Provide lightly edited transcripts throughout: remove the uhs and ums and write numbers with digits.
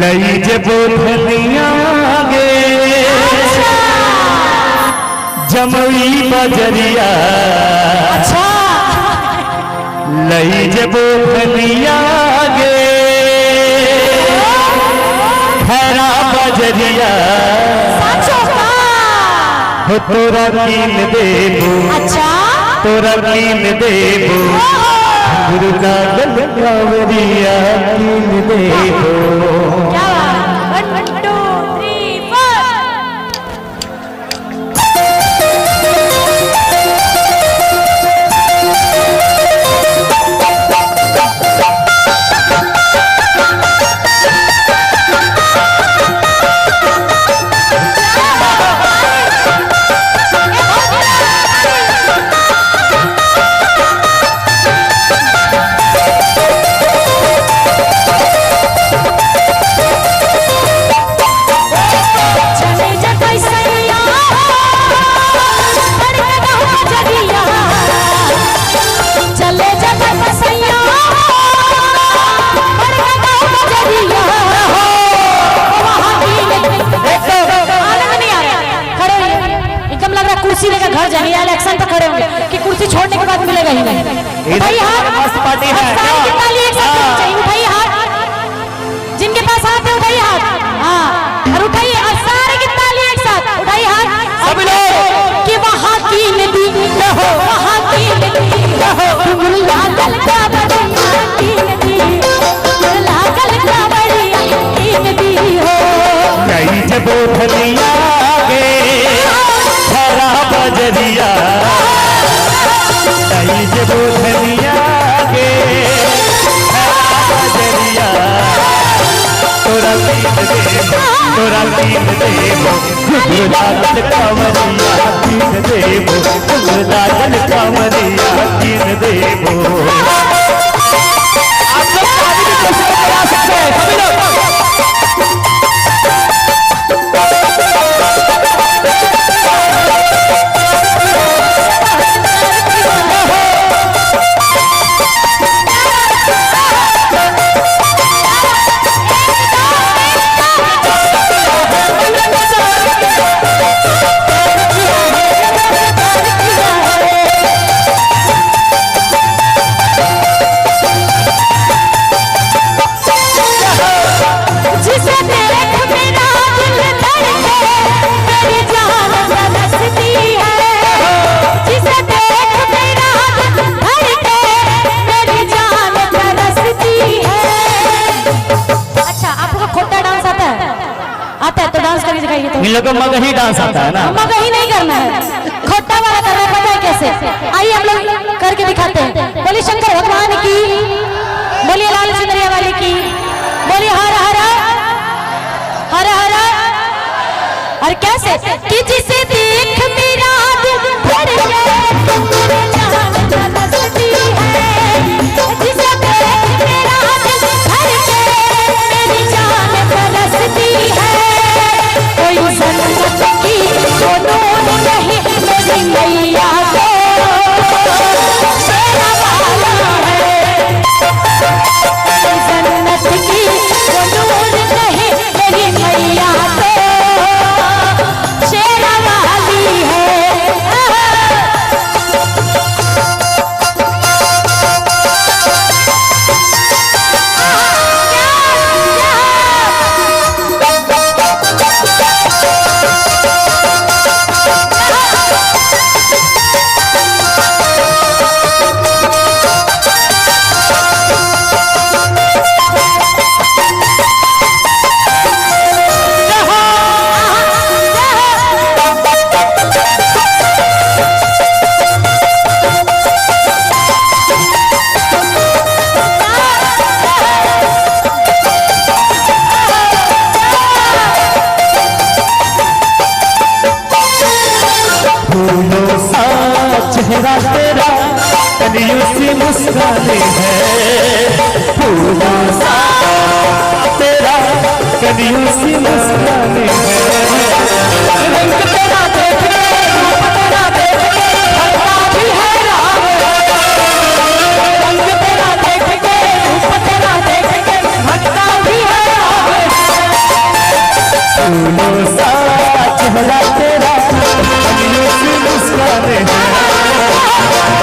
लई जब धनिया गे जमुई बजरिया लई जब धनिया गे खरा बजरिया हो तोरा कीन देबो तोरा कीन देबो दुर्गा गलकावरिया कीन देबो। कुर्सी लेकर घर जाएंगे, इलेक्शन पर खड़े होंगे कि कुर्सी छोड़ने के बाद मिलेगा ही नहीं। उठाइए हाथ, मस्त पार्टी है। उठाइए हाथ, जिनके पास हाथ है उठाइए हाथ। हाँ, और उठाइए और सारे की ताली एक साथ उठाइए हाथ सभी लोग कि वहाँ की नदी हो, वहाँ की नदी हो, लागल का बड़िया की नदी, लागल का बड़िया की नदी हो। कई जब धनिया गे खरा बजरिया कई जब धनिया गे खरा बजरिया तोरा कीन देबो लागल कांवरिया कीन देबो लागल कांवरिया कीन देबो। आप लोग शादी की कोशिश करा सकते हैं सभी लोग। इन लोगों को मगही डांस आता है ना? मगही नहीं करना है, खोटा वाला करना है। पता है कैसे? आइए हम लोग करके दिखाते हैं। बोलिए शंकर भगवान की, बोलिए लाल चुनरिया वाले की, बोलिए हर हर हर हर। और कैसे कि जिसे देख मेरा दिल धड़के मेरे जान तरसती है, जिसे देख मेरा दिल धड़के मेरी जान तरसती है। कोई जन्नत की नूर नहीं मेरी मैया को शेरा वाला है। कोई जन्नत की नूर नहीं मेरी मैया को शेरा वाली है। चेहरा तेरा कलियों से मुस्काने है, फूलों सा तेरा कलियों से मुस्काने है। रंग तेरा देख के रूप तेरा देख के भरता भी है राम, रंग तेरा देख के रूप तेरा देख के भरता भी है राम। तेरा कलियों सी मुस्काने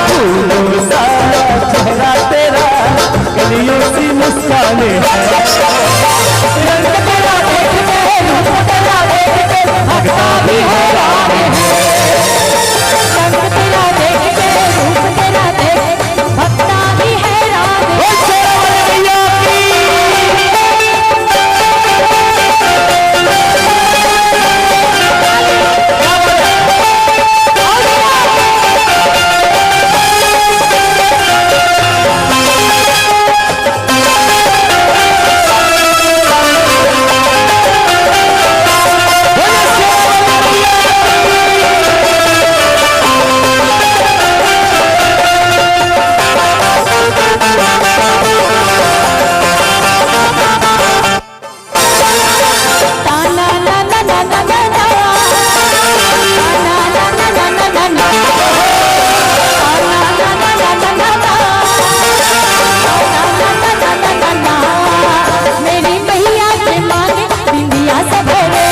फूलों सा चेहरा तेरा कलियों सी मुस्काने रंग तेरा देख के रूप तेरा देख के भगता भी हैरान है रंग तेरा देख के रूप तेरा देख भक्ता भी हैरान है। मैया के माथे बिंदिया सवेरे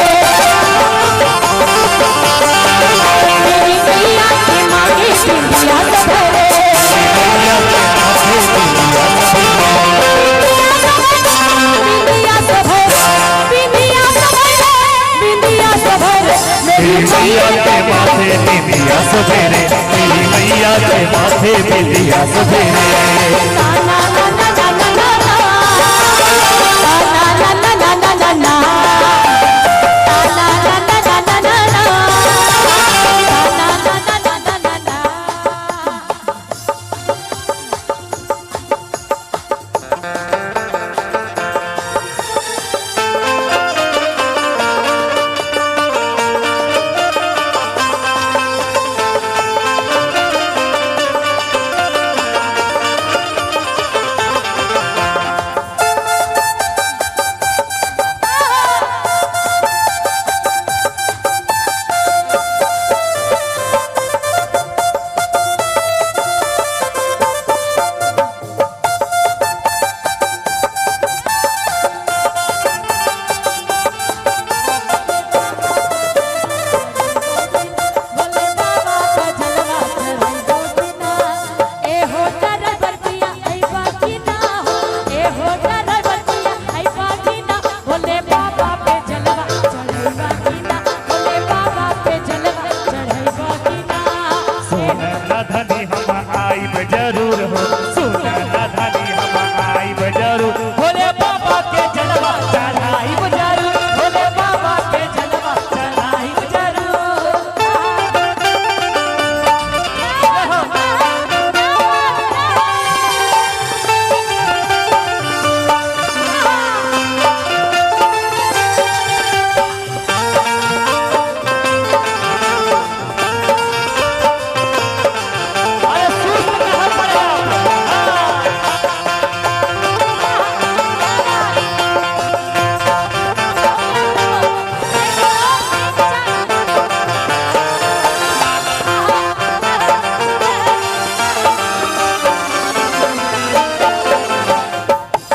मेरी मैया के माथे बिंदिया सवेरे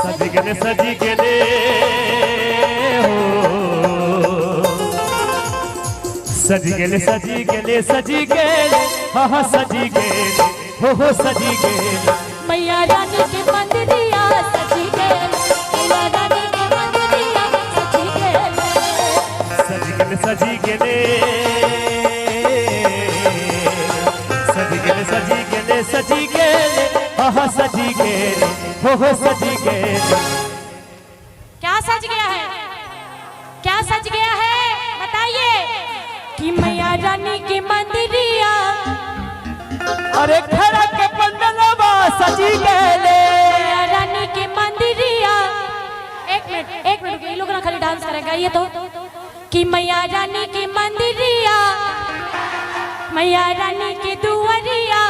सजी के ले सजी के ले सजी के ले सजी के ले हाँ हाँ सजी के ले हो सजी के ले मैया रानी के मंदिरिया सजी के मैया रानी के मंदिरिया सजी के सजी के ले सजी के ले सजी के ले सजी के ले हाँ हाँ सजी के ले हो सजी के ले। क्या सज गया है, क्या सज गया है बताइए कि मैया रानी की मंदिरिया अरे खड़ा के पंडलवा सजी गेले मैया रानी की मंदिरिया। एक मिनट ये लोग ना खाली डांस करेगा ये तो कि मैया रानी की मंदिरिया मैया रानी की दुआरिया।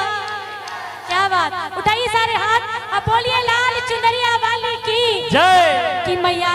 क्या बात, उठाइए सारे हाथ अब बोलिए लाल चुनरिया वाली की जय। कि मैया